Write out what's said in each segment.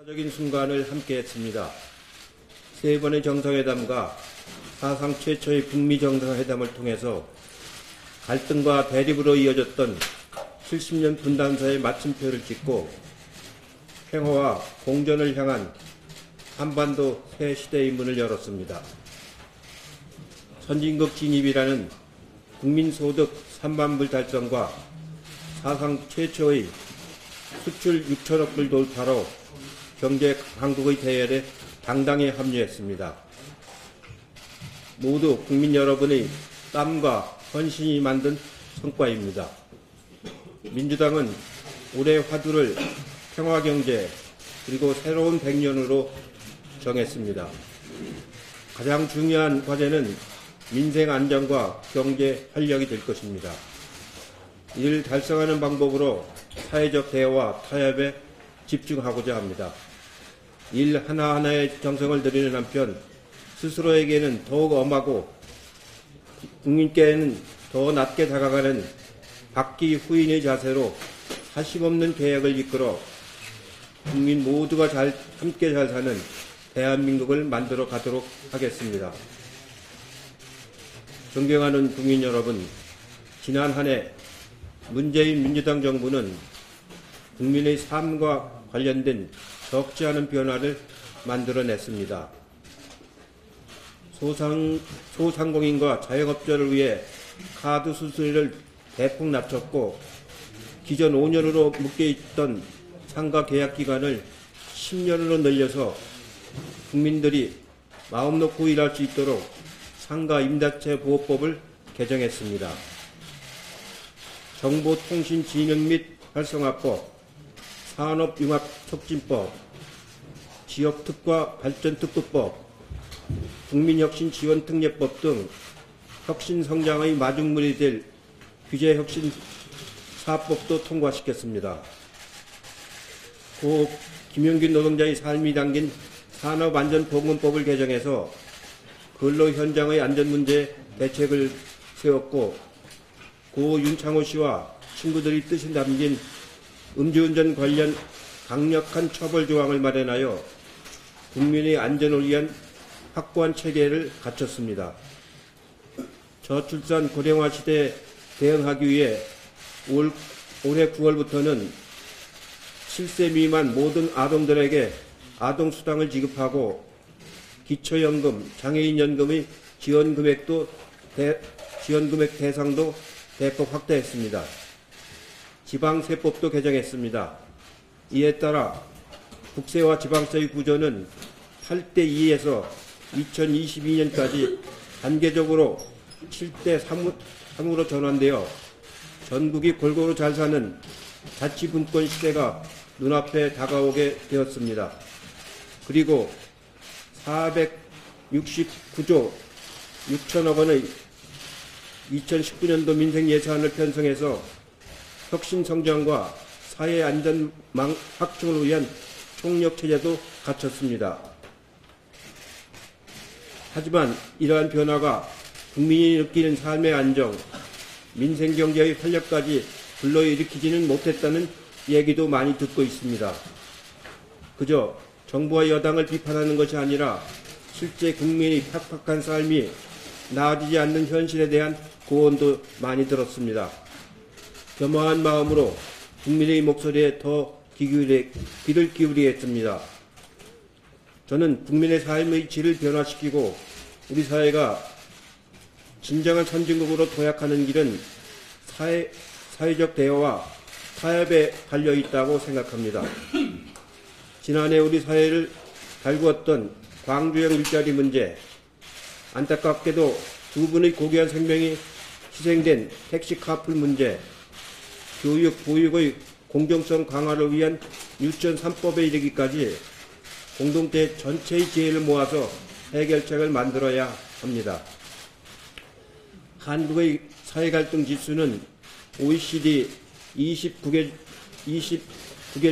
역사적인 순간을 함께했습니다. 세 번의 정상회담과 사상 최초의 북미 정상회담을 통해서 갈등과 대립으로 이어졌던 70년 분단사의 마침표를 찍고 평화와 공존을 향한 한반도 새 시대의 문을 열었습니다. 선진국 진입이라는 국민소득 3만 불 달성과 사상 최초의 수출 6천억 불 돌파로 경제 강국의 대열에 당당히 합류했습니다. 모두 국민 여러분의 땀과 헌신이 만든 성과입니다. 민주당은 올해 화두를 평화경제 그리고 새로운 100년으로 정했습니다. 가장 중요한 과제는 민생 안정과 경제 활력이 될 것입니다. 이를 달성하는 방법으로 사회적 대화와 타협에 집중하고자 합니다. 일 하나하나에 정성을 들이는 한편 스스로에게는 더욱 엄하고 국민께는 더 낮게 다가가는 박기 후인의 자세로 사심없는 계획을 이끌어 국민 모두가 함께 잘 사는 대한민국을 만들어 가도록 하겠습니다. 존경하는 국민 여러분, 지난 한 해 문재인 민주당 정부는 국민의 삶과 관련된 적지 않은 변화를 만들어냈습니다. 소상공인과 자영업자를 위해 카드 수수료를 대폭 낮췄고 기존 5년으로 묶여있던 상가 계약 기간을 10년으로 늘려서 국민들이 마음 놓고 일할 수 있도록 상가 임대차 보호법을 개정했습니다. 정보통신진흥 및 활성화법, 산업융합촉진법, 지역특화 발전특구법, 국민혁신지원특례법 등 혁신성장의 마중물이 될 규제혁신사법도 통과시켰습니다. 고 김용균 노동자의 삶이 담긴 산업안전보건법을 개정해서 근로현장의 안전문제 대책을 세웠고 고 윤창호 씨와 친구들의 뜻이 담긴 음주운전 관련 강력한 처벌 조항을 마련하여 국민의 안전을 위한 확고한 체계를 갖췄습니다. 저출산 고령화 시대에 대응하기 위해 올해 9월부터는 7세 미만 모든 아동들에게 아동수당을 지급하고 기초연금, 장애인연금의 지원금액 대상도 대폭 확대했습니다. 지방세법도 개정했습니다. 이에 따라 국세와 지방세의 구조는 8대2에서 2022년까지 단계적으로 7대3으로 전환되어 전국이 골고루 잘 사는 자치분권 시대가 눈앞에 다가오게 되었습니다. 그리고 469조 6천억 원의 2019년도 민생 예산을 편성해서 혁신성장과 사회안전 확충을 위한 총력체제도 갖췄습니다. 하지만 이러한 변화가 국민이 느끼는 삶의 안정, 민생경제의 활력까지 불러일으키지는 못했다는 얘기도 많이 듣고 있습니다. 그저 정부와 여당을 비판하는 것이 아니라 실제 국민의 팍팍한 삶이 나아지지 않는 현실에 대한 고언도 많이 들었습니다. 겸허한 마음으로 국민의 목소리에 더 귀를 기울이겠습니다. 저는 국민의 삶의 질을 변화시키고 우리 사회가 진정한 선진국으로 도약하는 길은 사회적 대화와 타협에 달려있다고 생각합니다. 지난해 우리 사회를 달구었던 광주형 일자리 문제, 안타깝게도 두 분의 고귀한 생명이 희생된 택시 카풀 문제, 교육, 보육의 공정성 강화를 위한 유치원 3법에 이르기까지 공동체 전체의 지혜를 모아서 해결책을 만들어야 합니다. 한국의 사회갈등 지수는 OECD 29개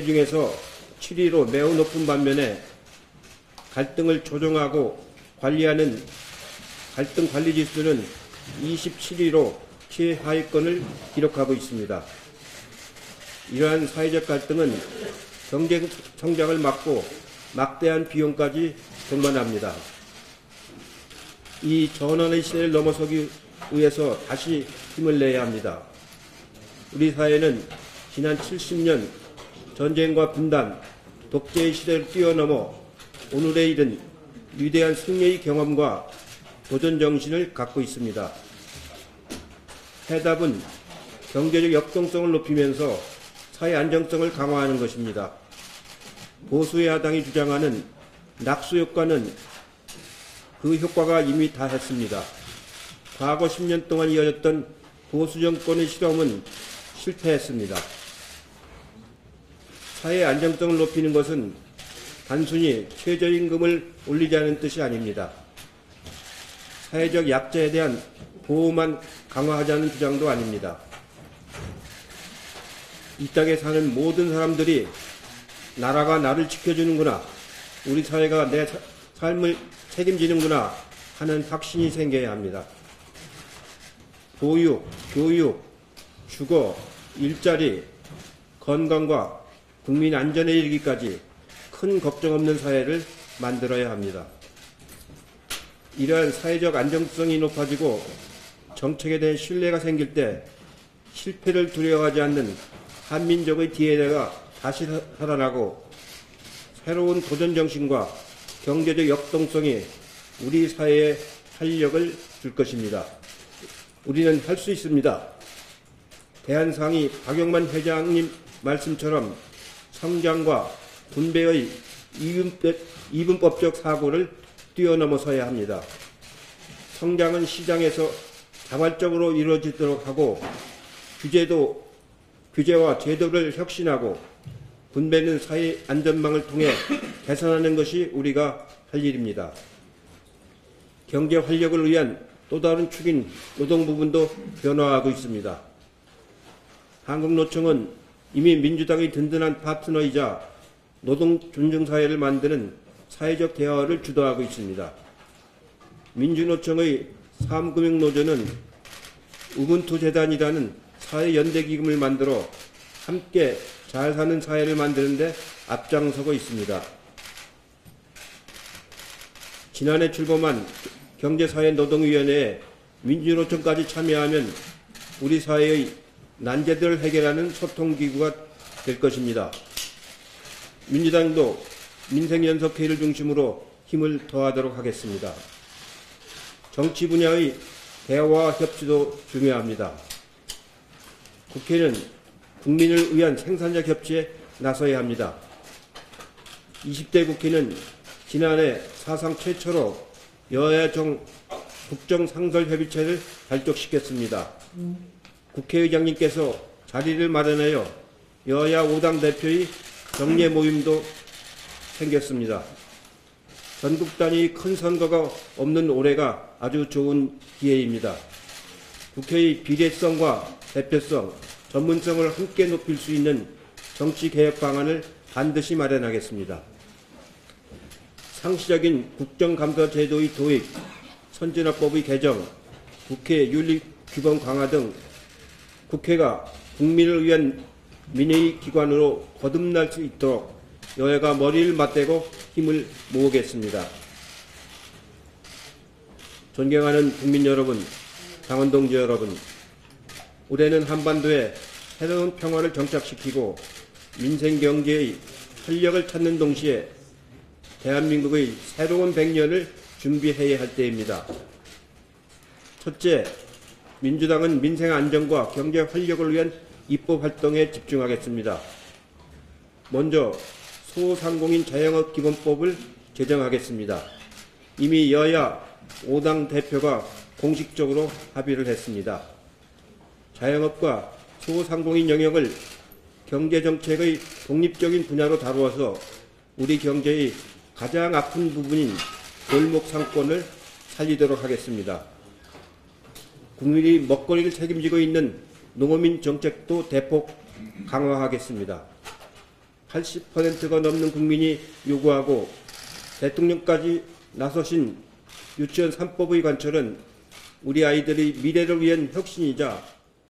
중에서 7위로 매우 높은 반면에 갈등을 조정하고 관리하는 갈등 관리 지수는 27위로 최하위권을 기록하고 있습니다. 이러한 사회적 갈등은 경제 성장을 막고 막대한 비용까지 동반합니다. 이 전환의 시대를 넘어서기 위해서 다시 힘을 내야 합니다. 우리 사회는 지난 70년 전쟁과 분단, 독재의 시대를 뛰어넘어 오늘에 이른 위대한 승리의 경험과 도전정신을 갖고 있습니다. 해답은 경제적 역동성을 높이면서 사회 안정성을 강화하는 것입니다. 보수의 야당이 주장하는 낙수효과는 그 효과가 이미 다했습니다. 과거 10년 동안 이어졌던 보수 정권의 실험은 실패했습니다. 사회 안정성을 높이는 것은 단순히 최저임금을 올리자는 뜻이 아닙니다. 사회적 약자에 대한 보호만 강화하자는 주장도 아닙니다. 이 땅에 사는 모든 사람들이 나라가 나를 지켜주는구나, 우리 사회가 내 삶을 책임지는구나 하는 확신이 생겨야 합니다. 보육, 교육, 주거, 일자리, 건강과 국민 안전에 이르기까지 큰 걱정 없는 사회를 만들어야 합니다. 이러한 사회적 안정성이 높아지고 정책에 대한 신뢰가 생길 때 실패를 두려워하지 않는 한민족의 DNA가 다시 살아나고 새로운 도전정신과 경제적 역동성이 우리 사회에 활력을 줄 것입니다. 우리는 할 수 있습니다. 대한상의 박영만 회장님 말씀처럼 성장과 분배의 이분법적 사고를 뛰어넘어서야 합니다. 성장은 시장에서 자발적으로 이루어지도록 하고 규제와 제도를 혁신하고 분배는 사회 안전망을 통해 개선하는 것이 우리가 할 일입니다. 경제 활력을 위한 또 다른 축인 노동 부분도 변화하고 있습니다. 한국노총은 이미 민주당의 든든한 파트너이자 노동 존중 사회를 만드는 사회적 대화를 주도하고 있습니다. 민주노총의 사무금융노조는 우분투 재단이라는 사회연대기금을 만들어 함께 잘 사는 사회를 만드는 데 앞장서고 있습니다. 지난해 출범한 경제사회노동위원회에 민주노총까지 참여하면 우리 사회의 난제들을 해결하는 소통기구가 될 것입니다. 민주당도 민생연석회의를 중심으로 힘을 더하도록 하겠습니다. 정치 분야의 대화와 협치도 중요합니다. 국회는 국민을 위한 생산적 협치에 나서야 합니다. 20대 국회는 지난해 사상 최초로 여야정 국정상설협의체를 발족시켰습니다. 국회의장님께서 자리를 마련하여 여야 5당 대표의 정례 모임도 생겼습니다. 전국 단위 큰 선거가 없는 올해가 아주 좋은 기회입니다. 국회의 비례성과 대표성, 전문성을 함께 높일 수 있는 정치개혁 방안을 반드시 마련하겠습니다. 상시적인 국정감사 제도의 도입, 선진화법의 개정, 국회 윤리규범 강화 등 국회가 국민을 위한 민의 기관으로 거듭날 수 있도록 여야가 머리를 맞대고 힘을 모으겠습니다. 존경하는 국민 여러분, 당원 동지 여러분, 올해는 한반도에 새로운 평화를 정착시키고 민생 경제의 활력을 찾는 동시에 대한민국의 새로운 100년을 준비해야 할 때입니다. 첫째, 민주당은 민생 안정과 경제 활력을 위한 입법 활동에 집중하겠습니다. 먼저 소상공인 자영업 기본법을 제정하겠습니다. 이미 여야 5당 대표가 공식적으로 합의를 했습니다. 자영업과 소상공인 영역을 경제정책의 독립적인 분야로 다루어서 우리 경제의 가장 아픈 부분인 골목 상권을 살리도록 하겠습니다. 국민이 먹거리를 책임지고 있는 농어민 정책도 대폭 강화하겠습니다. 80%가 넘는 국민이 요구하고 대통령까지 나서신 유치원 3법의 관철은 우리 아이들의 미래를 위한 혁신이자